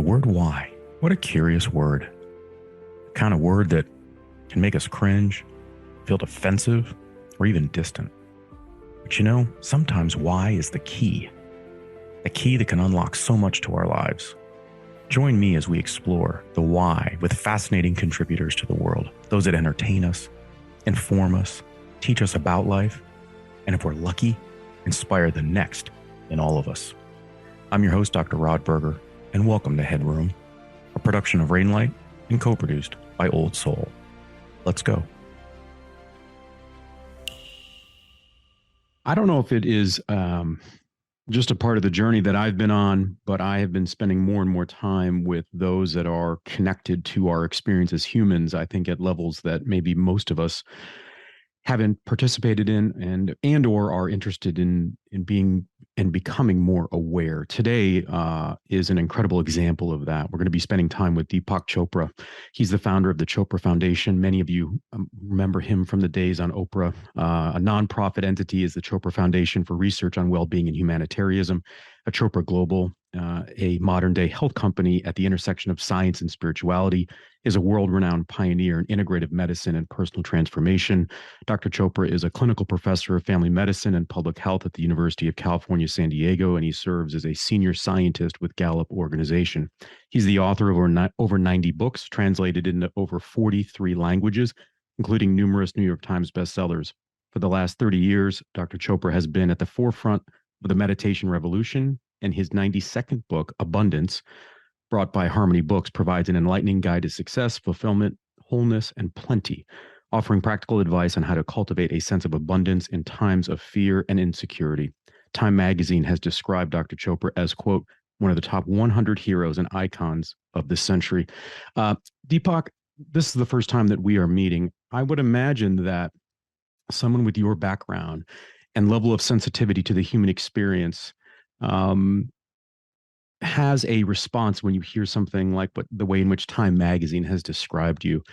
word why. What a curious word. The kind of word that can make us cringe, feel defensive, or even distant. But you know, sometimes why is the key. The key that can unlock so much to our lives. Join me as we explore the why with fascinating contributors to the world. Those that entertain us, inform us, teach us about life, and if we're lucky, inspire the next in all of us. I'm your host, Dr. Rod Berger, and welcome to Headroom, a production of Rainlight and co-produced by Old Soul. Let's go. I don't know if it is just a part of the journey that I've been on, but I have been spending more and more time with those that are connected to our experience as humans, I think at levels that maybe most of us haven't participated in and or are interested in being and becoming more aware. Today is an incredible example of that. We're going to be spending time with Deepak Chopra. He's the founder of the Chopra Foundation. Many of you remember him from the days on Oprah. A nonprofit entity is the Chopra Foundation for Research on Wellbeing and Humanitarianism, a Chopra Global, a modern-day health company at the intersection of science and spirituality, is a world-renowned pioneer in integrative medicine and personal transformation. Dr. Chopra is a clinical professor of family medicine and public health at the University of California, San Diego, and he serves as a senior scientist with Gallup Organization. He's the author of over 90 books, translated into over 43 languages, including numerous New York Times bestsellers. For the last 30 years, Dr. Chopra has been at the forefront of the meditation revolution, and his 92nd book, Abundance, brought by Harmony Books, provides an enlightening guide to success, fulfillment, wholeness, and plenty, offering practical advice on how to cultivate a sense of abundance in times of fear and insecurity. Time magazine has described Dr. Chopra as, quote, one of the top 100 heroes and icons of this century. Deepak, this is the first time that we are meeting. I would imagine that someone with your background and level of sensitivity to the human experience has a response when you hear something like the way in which Time magazine has described you.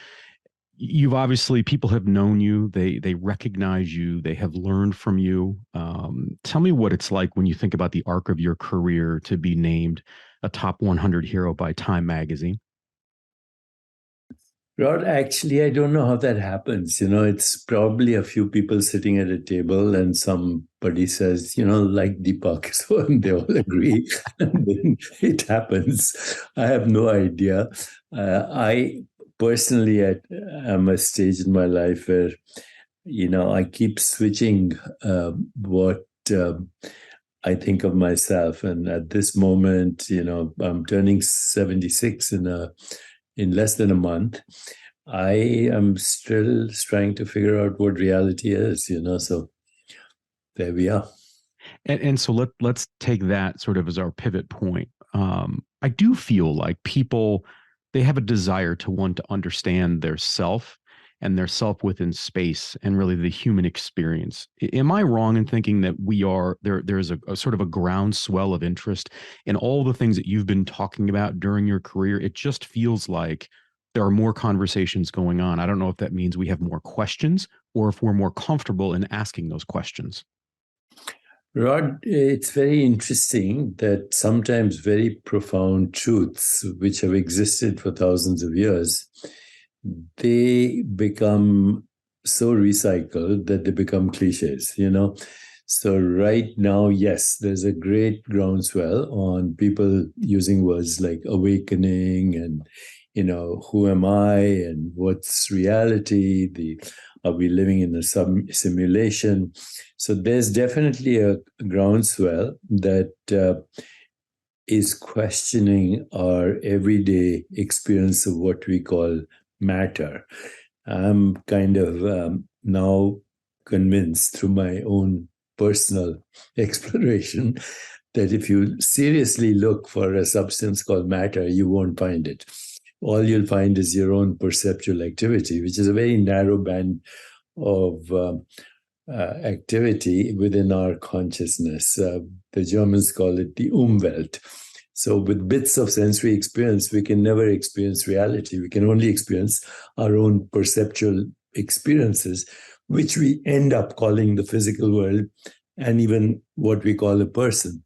You've obviously, people have known you, they recognize you, they have learned from you. Tell me what it's like when you think about the arc of your career to be named a top 100 hero by Time magazine. Rod, actually, I don't know how that happens. It's probably a few people sitting at a table and somebody says, like Deepak. So they all agree and then it happens. I have no idea. I personally am at a stage in my life where, I keep switching what I think of myself. And at this moment, I'm turning 76 in less than a month. I am still trying to figure out what reality is, so there we are. And so let's take that sort of as our pivot point. I do feel like people, they have a desire to want to understand their self and their self within space and really the human experience. Am I wrong in thinking that there's a sort of a groundswell of interest in all the things that you've been talking about during your career? It just feels like there are more conversations going on. I don't know if that means we have more questions or if we're more comfortable in asking those questions. Rod, it's very interesting that sometimes very profound truths, which have existed for thousands of years, they become so recycled that they become cliches, So right now, yes, there's a great groundswell on people using words like awakening and, who am I and what's reality? Are we living in a simulation? So there's definitely a groundswell that is questioning our everyday experience of what we call matter. I'm kind of now convinced through my own personal exploration that if you seriously look for a substance called matter, you won't find it. All you'll find is your own perceptual activity, which is a very narrow band of activity within our consciousness. The Germans call it the Umwelt. So with bits of sensory experience, we can never experience reality. We can only experience our own perceptual experiences, which we end up calling the physical world and even what we call a person.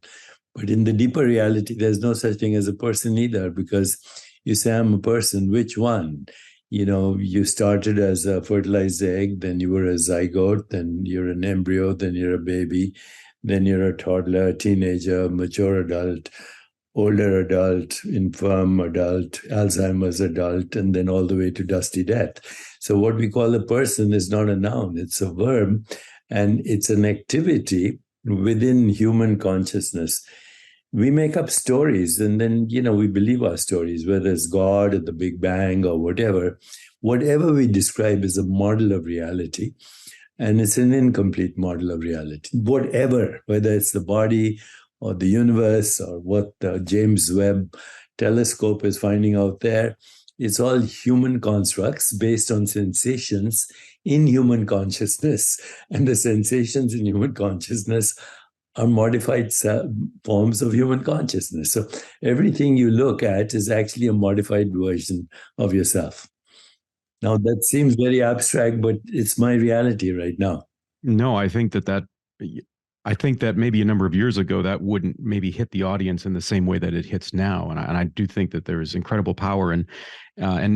But in the deeper reality, there's no such thing as a person either, because you say, I'm a person, which one? You started as a fertilized egg, then you were a zygote, then you're an embryo, then you're a baby, then you're a toddler, a teenager, mature adult, older adult, infirm adult, Alzheimer's adult, and then all the way to dusty death. So what we call a person is not a noun, it's a verb, and it's an activity within human consciousness. We make up stories, and then, we believe our stories, whether it's God or the Big Bang or whatever. Whatever we describe is a model of reality, and it's an incomplete model of reality. Whatever, whether it's the body or the universe or what the James Webb telescope is finding out there, it's all human constructs based on sensations in human consciousness. And the sensations in human consciousness are modified forms of human consciousness. So everything you look at is actually a modified version of yourself. Now, that seems very abstract, but it's my reality right now. No, I think that maybe a number of years ago that wouldn't maybe hit the audience in the same way that it hits now, and I do think that there is incredible power, and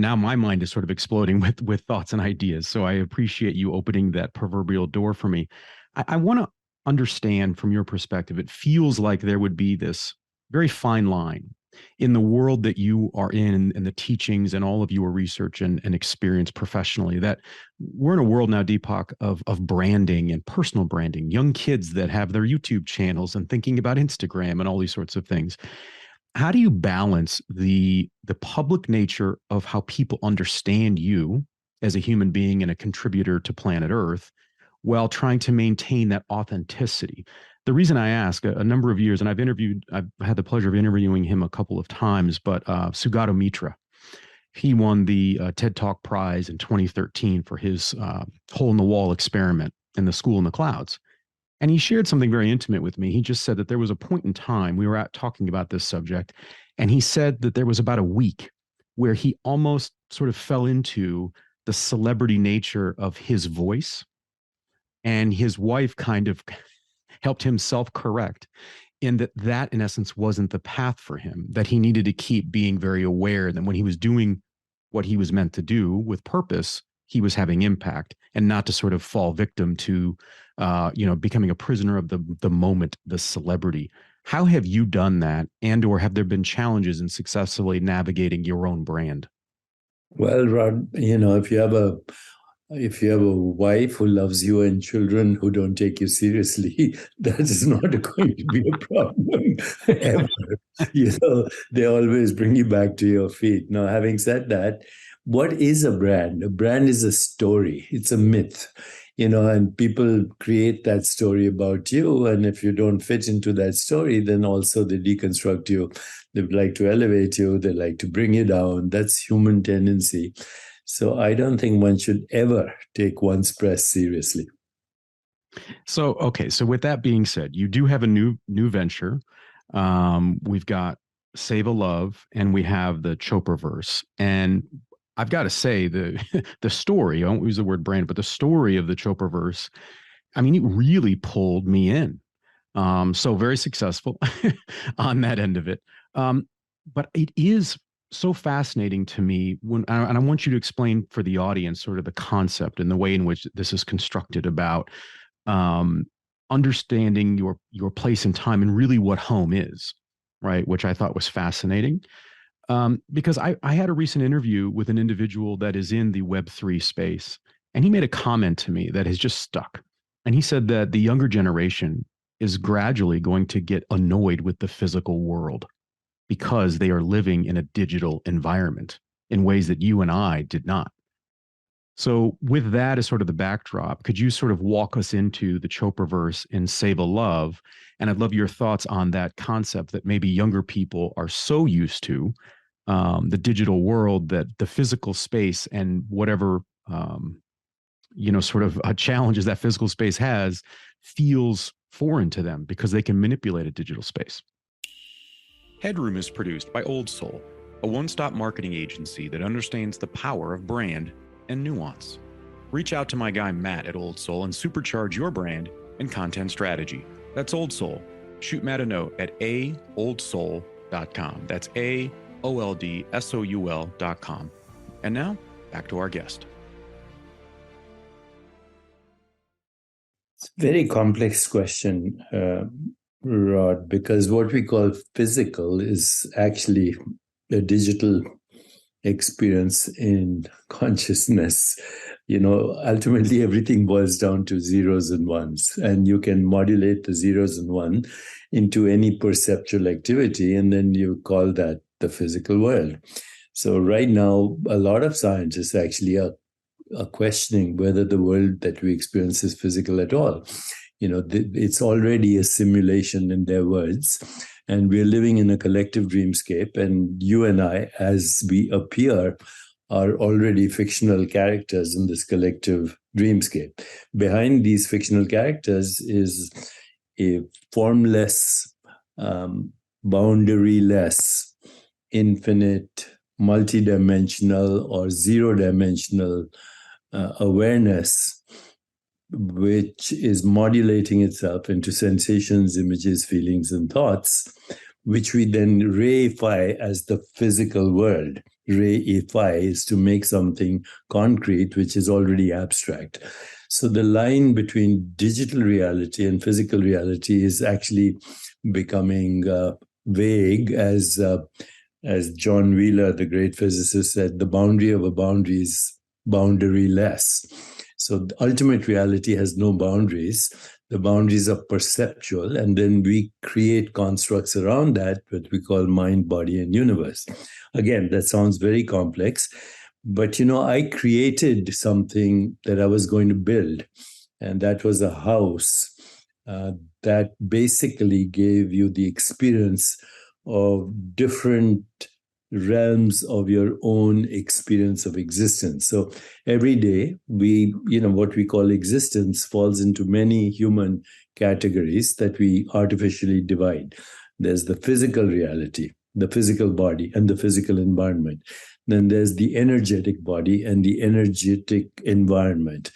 now my mind is sort of exploding with thoughts and ideas. So I appreciate you opening that proverbial door for me. I want to understand from your perspective. It feels like there would be this very fine line in the world that you are in and the teachings and all of your research and experience professionally, that we're in a world now, Deepak, of branding and personal branding, young kids that have their YouTube channels and thinking about Instagram and all these sorts of things. How do you balance the public nature of how people understand you as a human being and a contributor to planet Earth while trying to maintain that authenticity? The reason I ask, a number of years, and I've had the pleasure of interviewing him a couple of times, but Sugato Mitra, he won the TED Talk Prize in 2013 for his hole in the wall experiment in the school in the clouds. And he shared something very intimate with me. He just said that there was a point in time we were talking about this subject, and he said that there was about a week where he almost sort of fell into the celebrity nature of his voice, and his wife kind of helped him self-correct in that in essence wasn't the path for him, that he needed to keep being very aware that when he was doing what he was meant to do with purpose, he was having impact, and not to sort of fall victim to becoming a prisoner of the moment, the celebrity. How have you done that, and or have there been challenges in successfully navigating your own brand? Well, Rod, if you have a wife who loves you and children who don't take you seriously, that is not going to be a problem ever. They always bring you back to your feet. Now, having said that, what is a brand? A brand is a story. It's a myth, and people create that story about you. And if you don't fit into that story, then also they deconstruct you. They like to elevate you. They like to bring you down. That's human tendency. So I don't think one should ever take one's press seriously. So, okay. So with that being said, you do have a new venture. We've got Save a Love, and we have the Chopra verse. And I've got to say the story, I won't use the word brand, but the story of the Chopra verse, I mean, it really pulled me in. So very successful on that end of it. But it is so fascinating to me and I want you to explain for the audience sort of the concept and the way in which this is constructed about understanding your place in time and really what home is, right? Which I thought was fascinating. Because I had a recent interview with an individual that is in the Web3 space, and he made a comment to me that has just stuck. And he said that the younger generation is gradually going to get annoyed with the physical world because they are living in a digital environment in ways that you and I did not. So with that as sort of the backdrop, could you sort of walk us into the Chopra verse in Save a Love? And I'd love your thoughts on that concept that maybe younger people are so used to the digital world that the physical space and whatever, sort of challenges that physical space has feels foreign to them because they can manipulate a digital space. Headroom is produced by Old Soul, a one-stop marketing agency that understands the power of brand and nuance. Reach out to my guy Matt at Old Soul and supercharge your brand and content strategy. That's Old Soul, shoot Matt a note at aoldsoul.com. That's AOLDSOUL.com. And now, back to our guest. It's a very complex question, Rod, because what we call physical is actually a digital experience in consciousness. Ultimately everything boils down to zeros and ones, and you can modulate the zeros and one into any perceptual activity, and then you call that the physical world. So right now, a lot of scientists actually are questioning whether the world that we experience is physical at all. It's already a simulation in their words, and we're living in a collective dreamscape, and you and I, as we appear, are already fictional characters in this collective dreamscape. Behind these fictional characters is a formless, boundaryless, infinite, multidimensional or zero-dimensional awareness, which is modulating itself into sensations, images, feelings, and thoughts, which we then reify as the physical world. Reify is to make something concrete, which is already abstract. So the line between digital reality and physical reality is actually becoming vague, as John Wheeler, the great physicist, said, the boundary of a boundary is boundaryless. So the ultimate reality has no boundaries. The boundaries are perceptual, and then we create constructs around that, what we call mind, body, and universe. Again, that sounds very complex, but I created something that I was going to build, and that was a house that basically gave you the experience of different realms of your own experience of existence. So every day what we call existence falls into many human categories that we artificially divide. There's the physical reality, the physical body, and the physical environment. Then there's the energetic body and the energetic environment.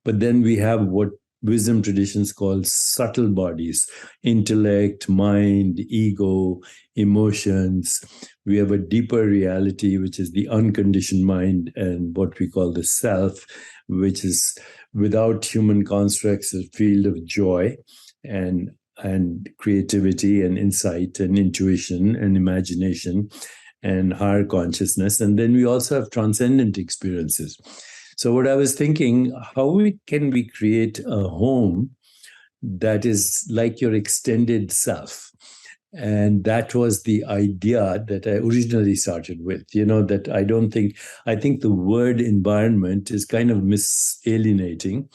But then we have what wisdom traditions call subtle bodies: intellect, mind, ego, emotions. We have a deeper reality, which is the unconditioned mind, and what we call the self, which is without human constructs, a field of joy and creativity and insight and intuition and imagination and higher consciousness. And then we also have transcendent experiences. So what I was thinking, how can we create a home that is like your extended self? And that was the idea that I originally started with, that I think the word environment is kind of misalienating.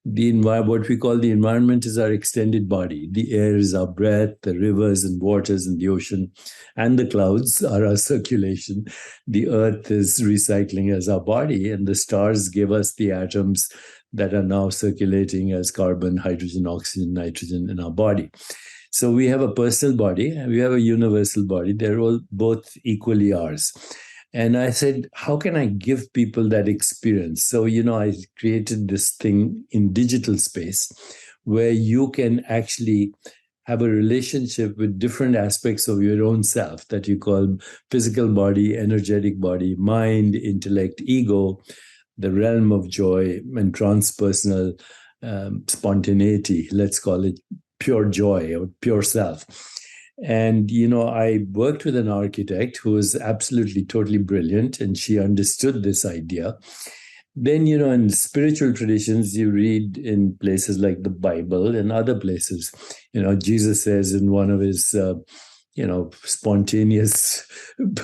What we call the environment is our extended body. The air is our breath, the rivers and waters and the ocean and the clouds are our circulation. The earth is recycling as our body, and the stars give us the atoms that are now circulating as carbon, hydrogen, oxygen, nitrogen in our body. So we have a personal body and we have a universal body. They're all both equally ours. And I said, how can I give people that experience? So, I created this thing in digital space where you can actually have a relationship with different aspects of your own self that you call physical body, energetic body, mind, intellect, ego, the realm of joy and transpersonal spontaneity. Let's call it pure joy or pure self. And, I worked with an architect who was absolutely, totally brilliant, and she understood this idea. Then, in spiritual traditions, you read in places like the Bible and other places, Jesus says in one of his, spontaneous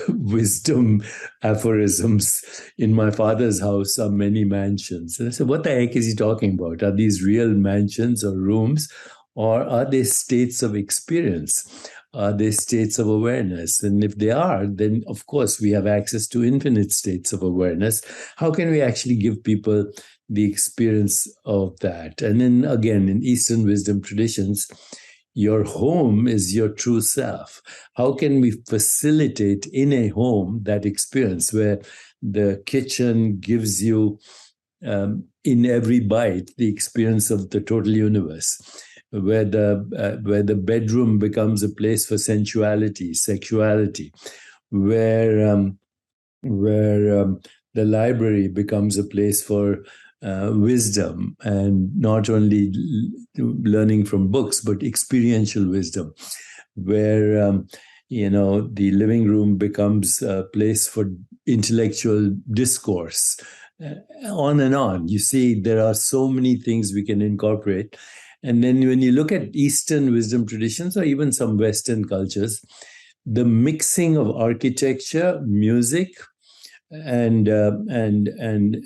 wisdom aphorisms, in my father's house are many mansions. And I said, what the heck is he talking about? Are these real mansions or rooms? Or are they states of experience? Are they states of awareness? And if they are, then of course we have access to infinite states of awareness. How can we actually give people the experience of that? And then again, in Eastern wisdom traditions, your home is your true self. How can we facilitate in a home that experience where the kitchen gives you in every bite the experience of the total universe? where the bedroom becomes a place for sensuality, sexuality, where the library becomes a place for wisdom, and not only learning from books, but experiential wisdom, where the living room becomes a place for intellectual discourse, on and on. You see, there are so many things we can incorporate. And then when you look at Eastern wisdom traditions, or even some Western cultures, the mixing of architecture, music, and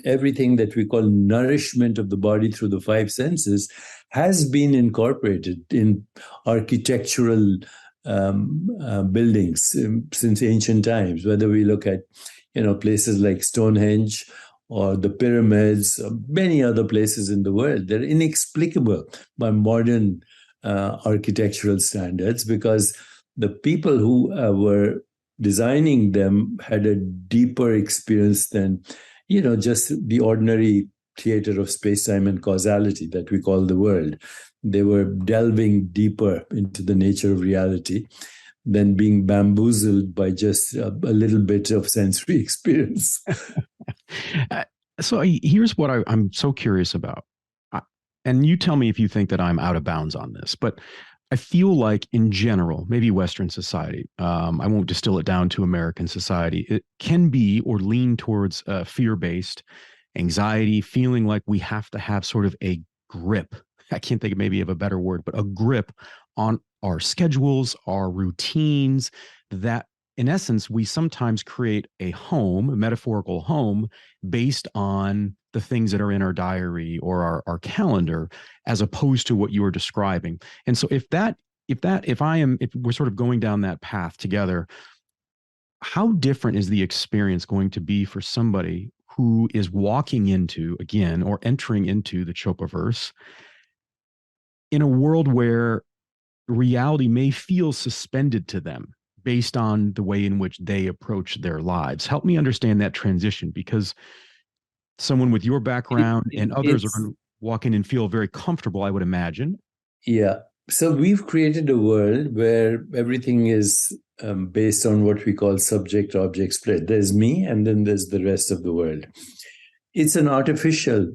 everything that we call nourishment of the body through the five senses has been incorporated in architectural buildings since ancient times. Whether we look at places like Stonehenge or the pyramids, or many other places in the world, they're inexplicable by modern architectural standards, because the people who were designing them had a deeper experience than just the ordinary theater of space-time and causality that we call the world. They were delving deeper into the nature of reality than being bamboozled by just a little bit of sensory experience. So here's what I'm so curious about. And you tell me if you think that I'm out of bounds on this, but I feel like in general, maybe Western society, I won't distill it down to American society, it can be or lean towards fear-based anxiety, feeling like we have to have sort of a grip. I can't think maybe of a better word, but a grip on our schedules, our routines, that in essence, we sometimes create a home, a metaphorical home, based on the things that are in our diary or our calendar, as opposed to what you were describing. And so if we're sort of going down that path together, how different is the experience going to be for somebody who is walking into, again, or entering into the Chopraverse in a world where reality may feel suspended to them based on the way in which they approach their lives? Help me understand that transition, because someone with your background and others are going to walk in and feel very comfortable, I would imagine. Yeah. So we've created a world where everything is based on what we call subject-object split. There's me, and then there's the rest of the world. It's an artificial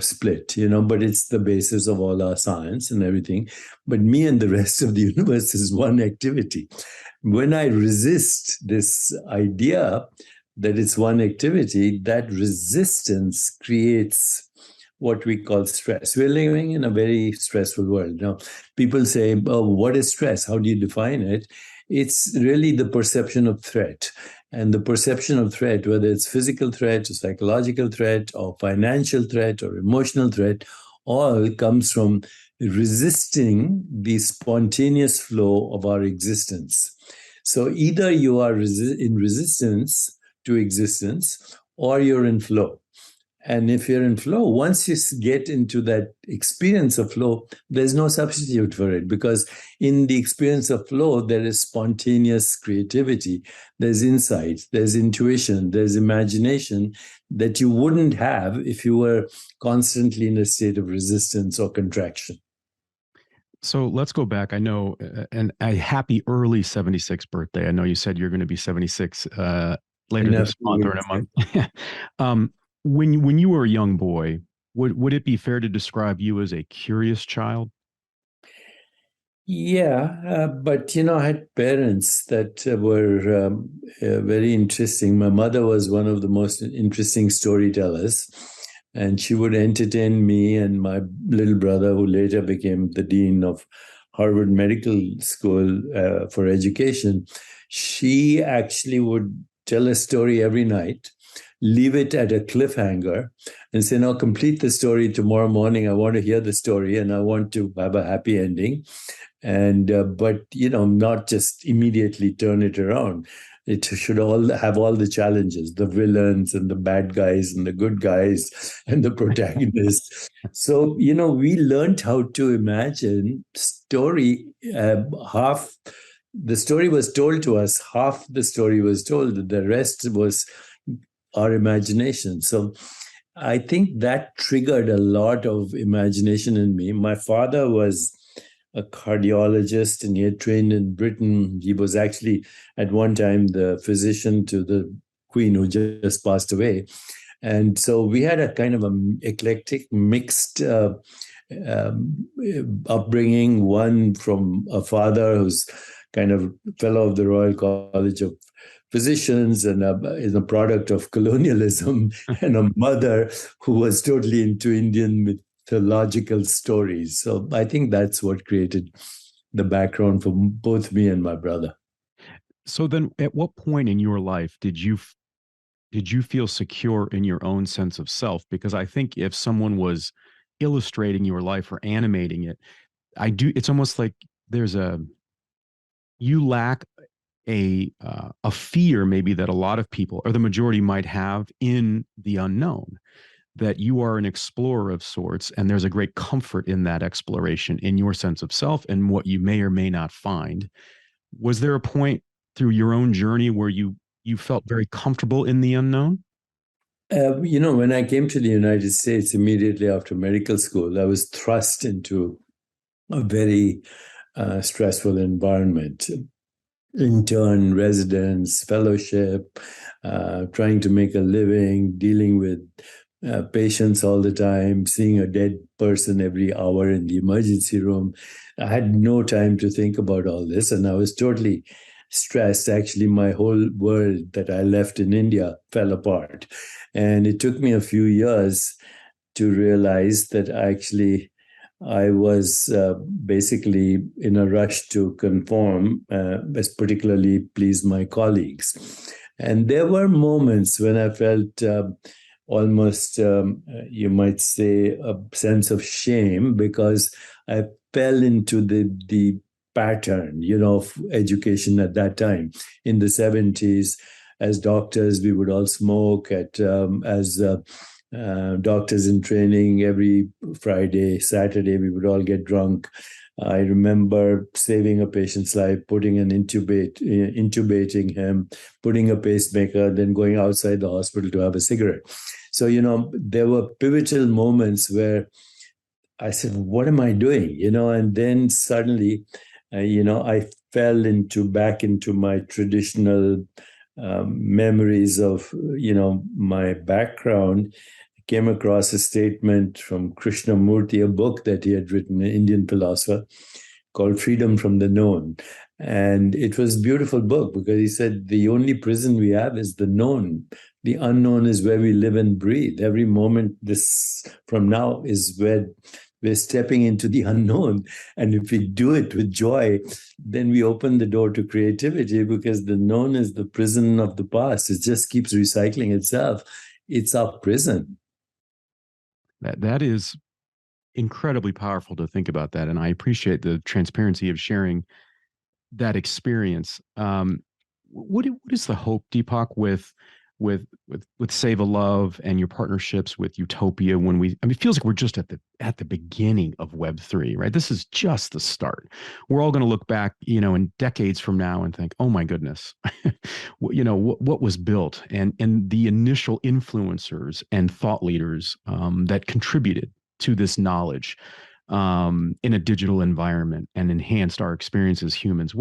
split, but it's the basis of all our science and everything. But me and the rest of the universe is one activity. When I resist this idea that it's one activity, that resistance creates what we call stress. We're living in a very stressful world. Now, people say, oh, what is stress? How do you define it? It's really the perception of threat. And the perception of threat, whether it's physical threat or psychological threat or financial threat or emotional threat, all comes from resisting the spontaneous flow of our existence. So either you are in resistance to existence, or you're in flow. And if you're in flow, once you get into that experience of flow, there's no substitute for it, because in the experience of flow, there is spontaneous creativity, there's insight, there's intuition, there's imagination that you wouldn't have if you were constantly in a state of resistance or contraction. So let's go back. I know, and a happy early 76 birthday. I know you said you're going to be 76 later this month or in a month. When you were a young boy, would it be fair to describe you as a curious child? Yeah, but I had parents that were very interesting. My mother was one of the most interesting storytellers, and she would entertain me and my little brother, who later became the dean of Harvard Medical School for education. She actually would tell a story every night, leave it at a cliffhanger, and say, no, complete the story tomorrow morning. I want to hear the story and I want to have a happy ending. And but not just immediately turn it around. It should all have all the challenges, the villains and the bad guys and the good guys and the protagonists. So we learned how to imagine story. Half the story was told to us, half the story was told, the rest was our imagination. So I think that triggered a lot of imagination in me. My father was a cardiologist, and he had trained in Britain. He was actually at one time the physician to the Queen who just passed away. And so we had a kind of an eclectic, mixed um, upbringing, one from a father who's kind of fellow of the Royal College of Physicians and is a product of colonialism, and a mother who was totally into Indian mythological stories. So I think that's what created the background for both me and my brother. So then, at what point in your life did you feel secure in your own sense of self? Because I think if someone was illustrating your life or animating it, it's almost like there's you lack a fear maybe that a lot of people or the majority might have in the unknown, that you are an explorer of sorts, and there's a great comfort in that exploration, in your sense of self and what you may or may not find. Was there a point through your own journey where you felt very comfortable in the unknown? When I came to the United States immediately after medical school, I was thrust into a very stressful environment. Intern, residence, fellowship, trying to make a living, dealing with patients all the time, seeing a dead person every hour in the emergency room. I had no time to think about all this, and I was totally stressed. Actually, my whole world that I left in India fell apart. And it took me a few years to realize that I was basically in a rush to conform, as particularly please my colleagues. And there were moments when I felt almost, you might say, a sense of shame, because I fell into the pattern, of education at that time. In the 70s, as doctors, we would all smoke as doctors in training. Every Friday, Saturday, we would all get drunk. I remember saving a patient's life, intubating him, putting a pacemaker, then going outside the hospital to have a cigarette. So, there were pivotal moments where I said, what am I doing? And then suddenly, I fell back into my traditional memories of, my background. Came across a statement from Krishnamurti, a book that he had written, an Indian philosopher, called Freedom from the Known. And it was a beautiful book because he said the only prison we have is the known. The unknown is where we live and breathe. Every moment from now is where we're stepping into the unknown. And if we do it with joy, then we open the door to creativity, because the known is the prison of the past. It just keeps recycling itself. It's our prison. That is incredibly powerful to think about that, and I appreciate the transparency of sharing that experience. What is the hope, Deepak, with Save a Love and your partnerships with Utopia? It feels like we're just at the beginning of Web3, right? This is just the start. We're all going to look back, in decades from now and think, oh my goodness, what was built, and the initial influencers and thought leaders that contributed to this knowledge in a digital environment and enhanced our experience as humans.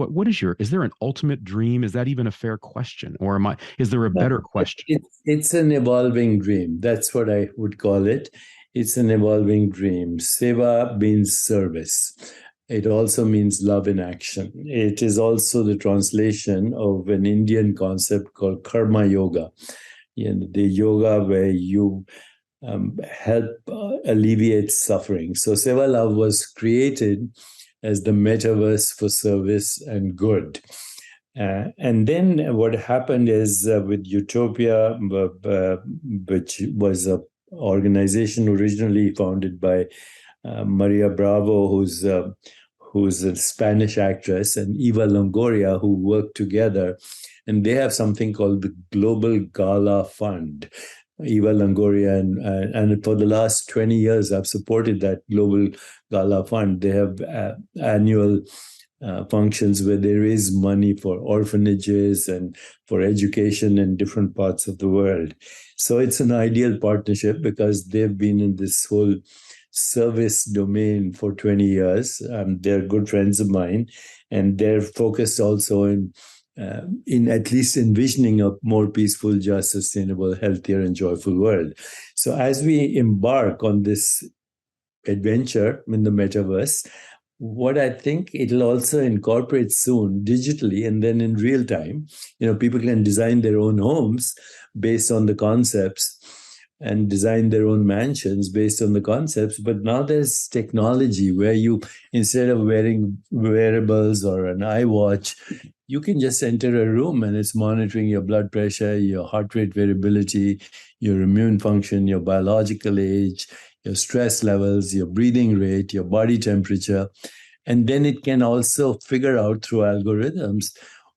Is there an ultimate dream? Is that even a fair question? Or is there a better question? It's an evolving dream. That's what I would call it. It's an evolving dream. Seva means service. It also means love in action. It is also the translation of an Indian concept called karma yoga. The yoga where you help alleviate suffering. So Seva Love was created as the metaverse for service and good. And then what happened is with Utopia, which was an organization originally founded by Maria Bravo, who's a Spanish actress, and Eva Longoria, who worked together. And they have something called the Global Gala Fund. Eva Longoria, and for the last 20 years, I've supported that Global Gala Fund. They have annual functions where they raise money for orphanages and for education in different parts of the world. So it's an ideal partnership because they've been in this whole service domain for 20 years. They're good friends of mine, and they're focused also in at least envisioning a more peaceful, just, sustainable, healthier, and joyful world. So as we embark on this adventure in the metaverse, what I think it'll also incorporate soon digitally and then in real time, people can design their own homes based on the concepts and design their own mansions based on the concepts. But now there's technology where you, instead of wearing wearables or an iWatch, you can just enter a room and it's monitoring your blood pressure, your heart rate variability, your immune function, your biological age, your stress levels, your breathing rate, your body temperature. And then it can also figure out through algorithms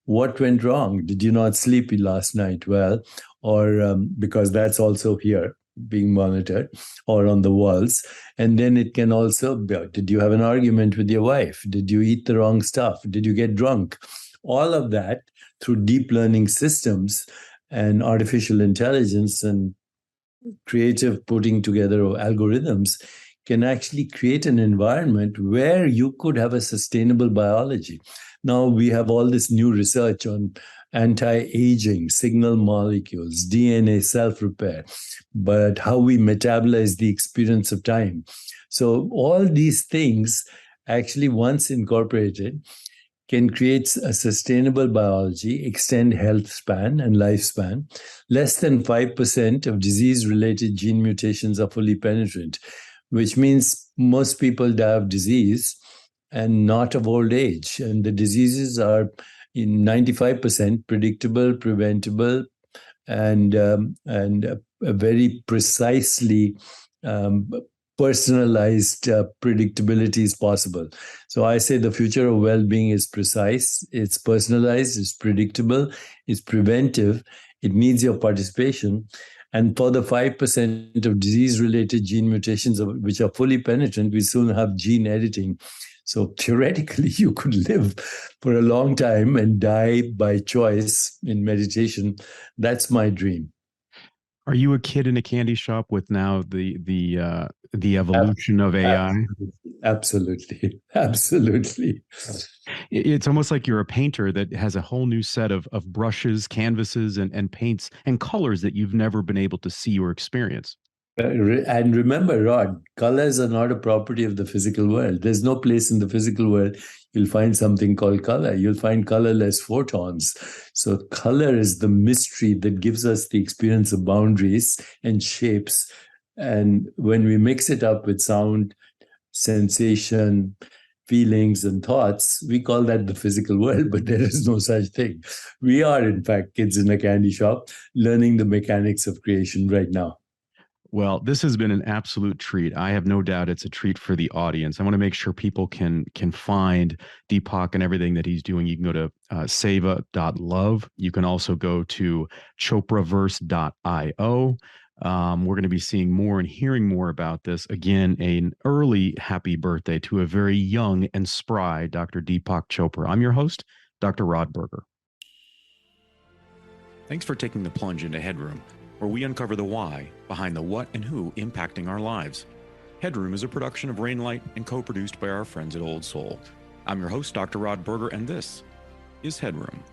what went wrong. Did you not sleep last night well? Or because that's also here being monitored or on the walls. And then it can also be, did you have an argument with your wife? Did you eat the wrong stuff? Did you get drunk? All of that through deep learning systems and artificial intelligence and creative putting together of algorithms can actually create an environment where you could have a sustainable biology. Now we have all this new research on anti-aging, signal molecules, DNA self-repair, but how we metabolize the experience of time. So all these things actually, once incorporated, can create a sustainable biology, extend health span and lifespan. Less than 5% of disease-related gene mutations are fully penetrant, which means most people die of disease and not of old age. And the diseases are in 95% predictable, preventable, and very precisely personalized predictability is possible. So I say the future of well-being is precise, it's personalized, it's predictable, it's preventive, it needs your participation. And for the 5% of disease-related gene mutations which are fully penetrant, we soon have gene editing. So theoretically, you could live for a long time and die by choice in meditation. That's my dream. Are you a kid in a candy shop with now the evolution of AI? Absolutely. Absolutely. It's almost like you're a painter that has a whole new set of brushes, canvases, and paints and colors that you've never been able to see or experience. And remember, Rod, colors are not a property of the physical world. There's no place in the physical world you'll find something called color. You'll find colorless photons. So color is the mystery that gives us the experience of boundaries and shapes. And when we mix it up with sound, sensation, feelings, and thoughts, we call that the physical world, but there is no such thing. We are, in fact, kids in a candy shop learning the mechanics of creation right now. Well, this has been an absolute treat. I have no doubt it's a treat for the audience. I want to make sure people can find Deepak and everything that he's doing. You can go to seva.love. You can also go to chopraverse.io. We're going to be seeing more and hearing more about this. Again, an early happy birthday to a very young and spry Dr. Deepak Chopra. I'm your host, Dr. Rod Berger. Thanks for taking the plunge into Headroom, where we uncover the why behind the what and who impacting our lives. Headroom is a production of Rainlight and co-produced by our friends at Old Soul. I'm your host, Dr. Rod Berger, and this is Headroom.